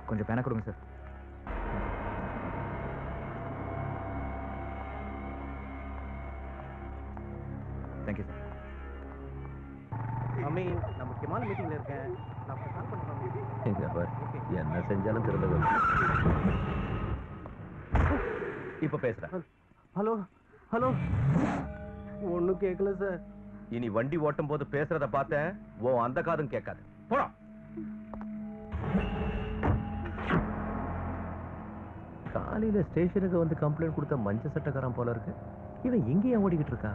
கொஞ்சம் பேனா கொடுங்க சார். Thank you sir. மம்மி நான் முக்கியமான மீட்டிங்ல இருக்கேன். நான் கால் பண்ணுறேன். என்ன செஞ்சாலும் திரும்ப இப்ப பேசுறேன். Hello hello. ஒன்றும் கேட்கல சார். இனி வண்டி ஓட்டும் போது பேசுறத பார்த்தேன். ஓ அந்த காதும் கேட்காது. போடா. காலையில ஸ்டேஷனுக்கு வந்து கம்ப்ளைண்ட் கொடுத்த மஞ்ச சட்டக்காரன் போல இருக்கு. இவன் எங்கேயா ஓடிக்கிட்டு இருக்கா?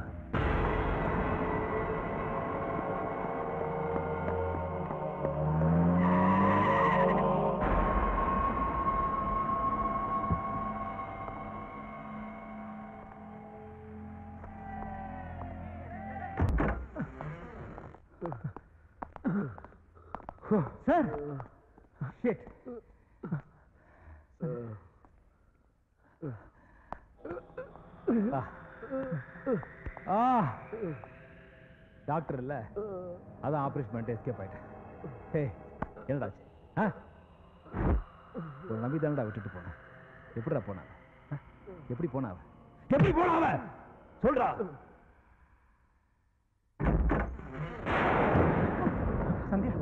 Sir shit. டாக்டர் இல்ல, அதான் ஆபரேஷன் பண்ணிட்டு எஸ்கேப் ஆயிட்டேன். என்னடாச்சு? ஒரு நம்பி தானடா விட்டுட்டு போனேன். எப்படிடா போனா? எப்படி போனா? எப்படி போனா? சொல்றா. சந்தியா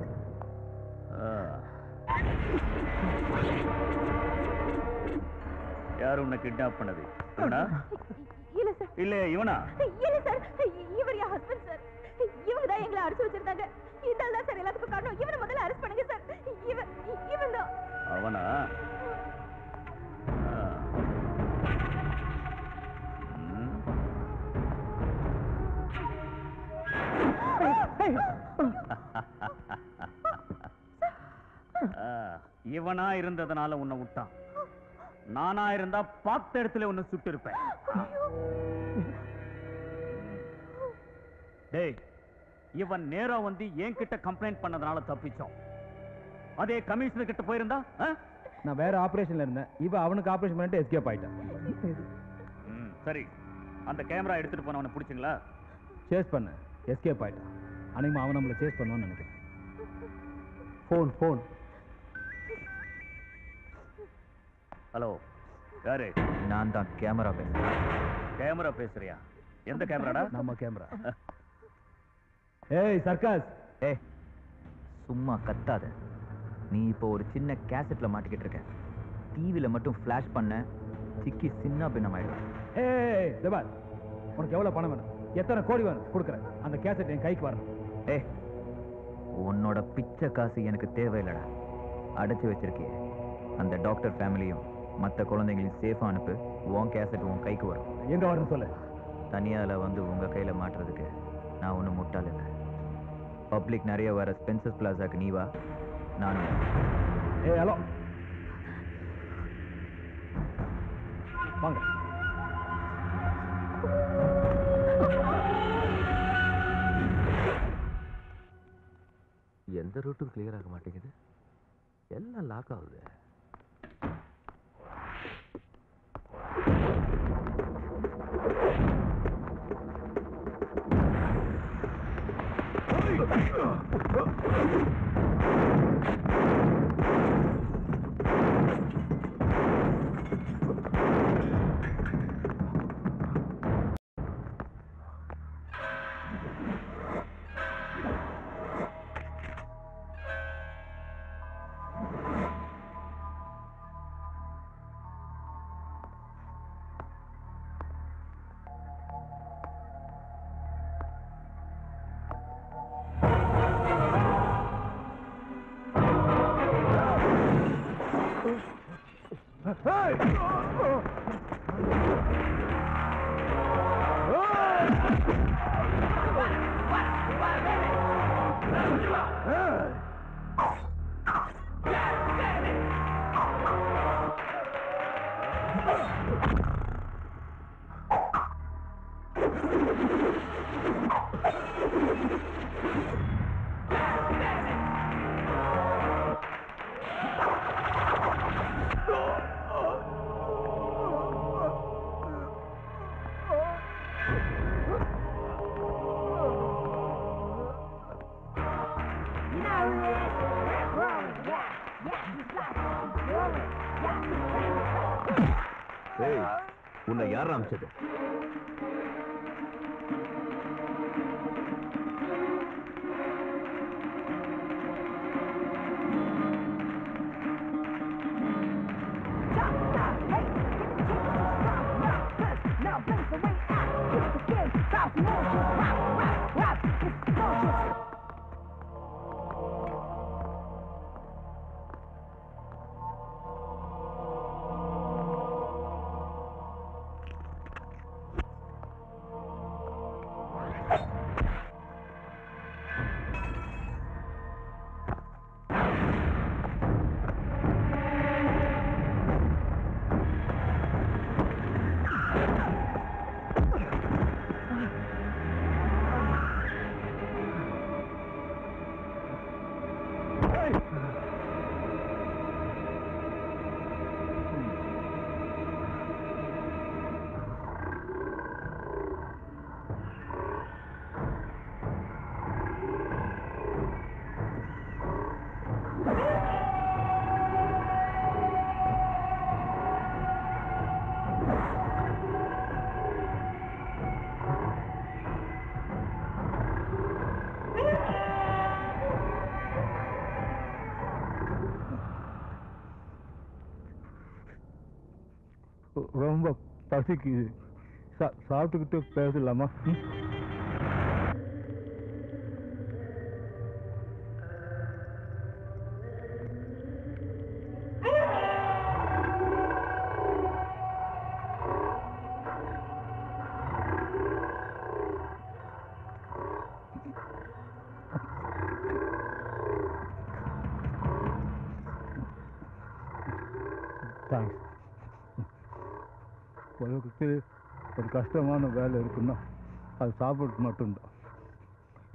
யார் உன்னை கிட்னாப் பண்ணது? இவனா? இல்ல சார். இல்ல இவனா? இல்ல சார், இவர் என் ஹஸ்பண்ட் சார். இவங்க தான் எங்களை அடிச்சு வச்சிருந்தாங்க. இதெல்லாம் சார் எல்லாத்துக்கும் காரணம். இவனை முதல்ல அரெஸ்ட் பண்ணுங்க சார். இவன் தான். அவனா? இவனா இருந்ததுனால உன்னை விட்டான். நானா இருந்தா பார்த்த இடத்துல உன்னை சுட்டு இருப்பேன். டேய், இவன் நேரா வந்து என் கிட்ட கம்ப்ளைண்ட் பண்ணதுனால தப்பிச்சோம். அதே கமிஷனர் கிட்ட போயிருந்தா நான் வேற ஆபரேஷன்ல இருந்தேன். இவன் அவனுக்கு ஆபரேஷன் பண்ணிட்டு எஸ்கேப் ஆயிட்டான். சரி, அந்த கேமரா எடுத்துட்டு போனவனை பிடிச்சிங்களா? சேஸ் பண்ண எஸ்கேப் ஆயிட்டான். அன்னைக்கு அவன் நம்மளை சேஸ் பண்ணுவான்னு நினைக்கிறேன். ஃபோன். ஹலோ, யாரு? நான் தான் கேமரா பேசுறேன். கேமரா பேசுறியா? எந்த கேமராடா? நம்ம கேமரா. ஏய் சர்க்கஸ், சும்மா கத்தாத. நீ இப்போ ஒரு சின்ன கேசட்ல மாட்டிக்கிட்டு இருக்க. டிவில மட்டும் ஃபிளாஷ் பண்ண சிக்கி சின்ன பின்னமாயிடும். ஏய் தேவால், உனக்கு எவ்வளவு பணம் வேணும்? எத்தனை கோடி வேணும்? கொடுக்குறேன். அந்த கேசட் என் கைக்கு வரணும். உன்னோட பிச்சை காசு எனக்கு தேவையில்லடா. அடைச்சு வச்சிருக்கிய அந்த டாக்டர் ஃபேமிலியும் மற்ற குழந்தைங்களையும் சேஃபா அனுப்பு. உன் கேசட் உன் கைக்கு வரும். எங்க வரணும் சொல்லு. தனியால வந்து உங்க கையில மாட்டுறதுக்கு நான் ஒன்றும் முட்டாள் இல்லை. பப்ளிக் நிறைய வர ஸ்பென்சஸ் பிளாசாக்கு நீ வா, நானும். ஹலோ, வாங்க. எந்த ரூட்டும் கிளியர் ஆக மாட்டேங்குது. எல்லாம் லாக் ஆகுது. Yeah. ஏய், உன்னை யார் அமிச்சது? ரொம்ப பசிக்குது. சாப்பிட்டுக்கிட்டு பேசலாமா? தேங்க்ஸ். உலகத்துக்கு ஒரு கஷ்டமான வேலை இருக்குன்னா அது சாப்பிட்டு மட்டும்தான்.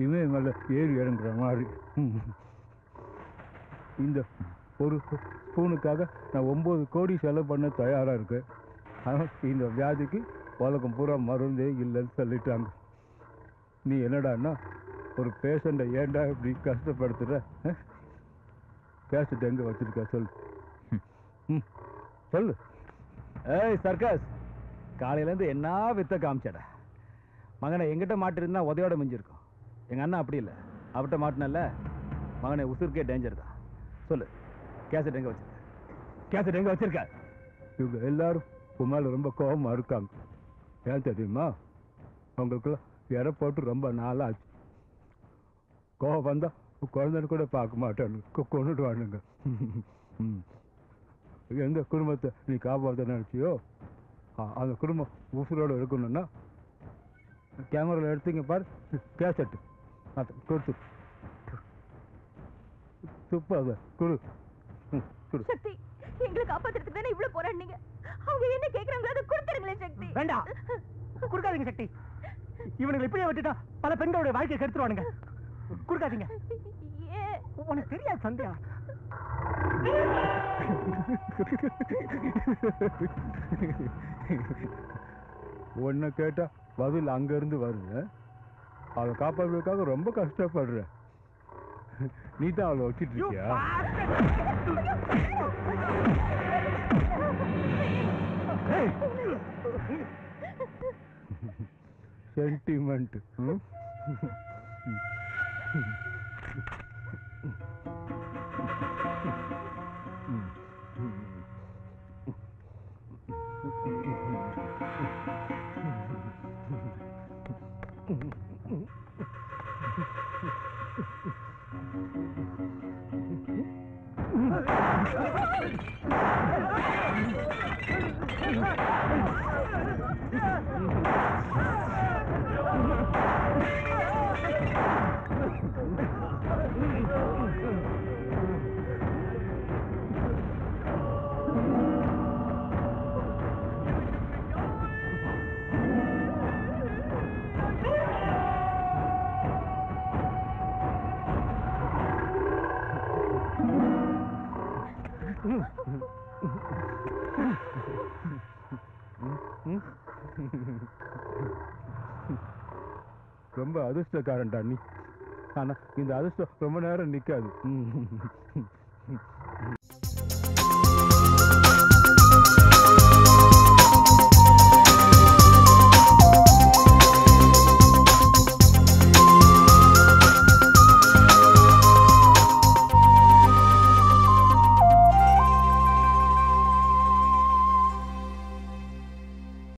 இவன் மேலே ஏறி இறங்குற மாதிரி. இந்த ஒரு ஸ்பூனுக்காக நான் 9 கோடி செலவு பண்ண தயாராக இருக்கேன். ஆனால் இந்த வியாதிக்கு உலகம் பூரா மருந்தே இல்லைன்னு சொல்லிட்டாங்க. நீ என்னடான்னா ஒரு பேஷண்ட்டை ஏன்டா இப்படி கஷ்டப்படுத்துகிற? கேசட் எங்கே வச்சுருக்க சொல்லு. சொல்லு. ஏய் சர்க்கஸ், காலையிலேருந்து என்ன வித்த காமிச்சட மகனை எங்கிட்ட மாட்டிருந்தா உதையோட மிஞ்சிருக்கும். எங்கள் அண்ணா அப்படி இல்லை, அவட்ட மாட்டினல்ல மகனை உசுருக்கே டேஞ்சர் தான். சொல்லு, கேசட் எங்கே வச்சிருக்க? கேசட் எங்கே வச்சிருக்க? இவங்க எல்லாரும் உன் மேலே ரொம்ப கோபமாக இருக்காங்க. ஏன் தெரியுமா? அவங்களுக்குலாம் இற போட்டு ரொம்ப நாளாச்சு. கோபம் வந்தால் குழந்தைன்னு கூட பார்க்க மாட்டானுங்க, கொண்டுட்டு வானுங்க. எந்த குடும்பத்தை நீ காப்பாற்ற நினச்சியோ அந்த குடும்பம் உசுரோடு இருக்கணும்னா கேமராவில் எடுத்தீங்க பாரு, கேசட்டு அதை கொடுத்து துப்பு அதை கொடு. கொடு. சக்தி, எங்களை காப்பாத்துறதுக்கு தானே இவ்வளவு போராடினீங்க. அவங்க என்ன கேக்குறாங்களோ அதை கொடுத்துருங்களேன் சக்தி. வேண்டாம், கொடுக்காதீங்க சக்தி. இவனுங்களை இப்படியே விட்டுட்டா பல பெண்களுடைய வாழ்க்கையை கெடுத்துருவானுங்க. கொடுக்காதீங்க. உனக்கு தெரியாது சந்தியா. ஒன்ன கேட்டா பதில் அங்கிருந்து வருது. அவளை காப்பாற்றுறதுக்காக ரொம்ப கஷ்டப்படுற. நீ தான் அவளை வச்சிட்டு இருக்கியா? சென்டிமெண்ட். ரொம்ப அதிர்ஷ்டக்காரன்டா நீ. ஆனா இந்த அதிர்ஷ்டம் ரொம்ப நேரம் நிக்காது.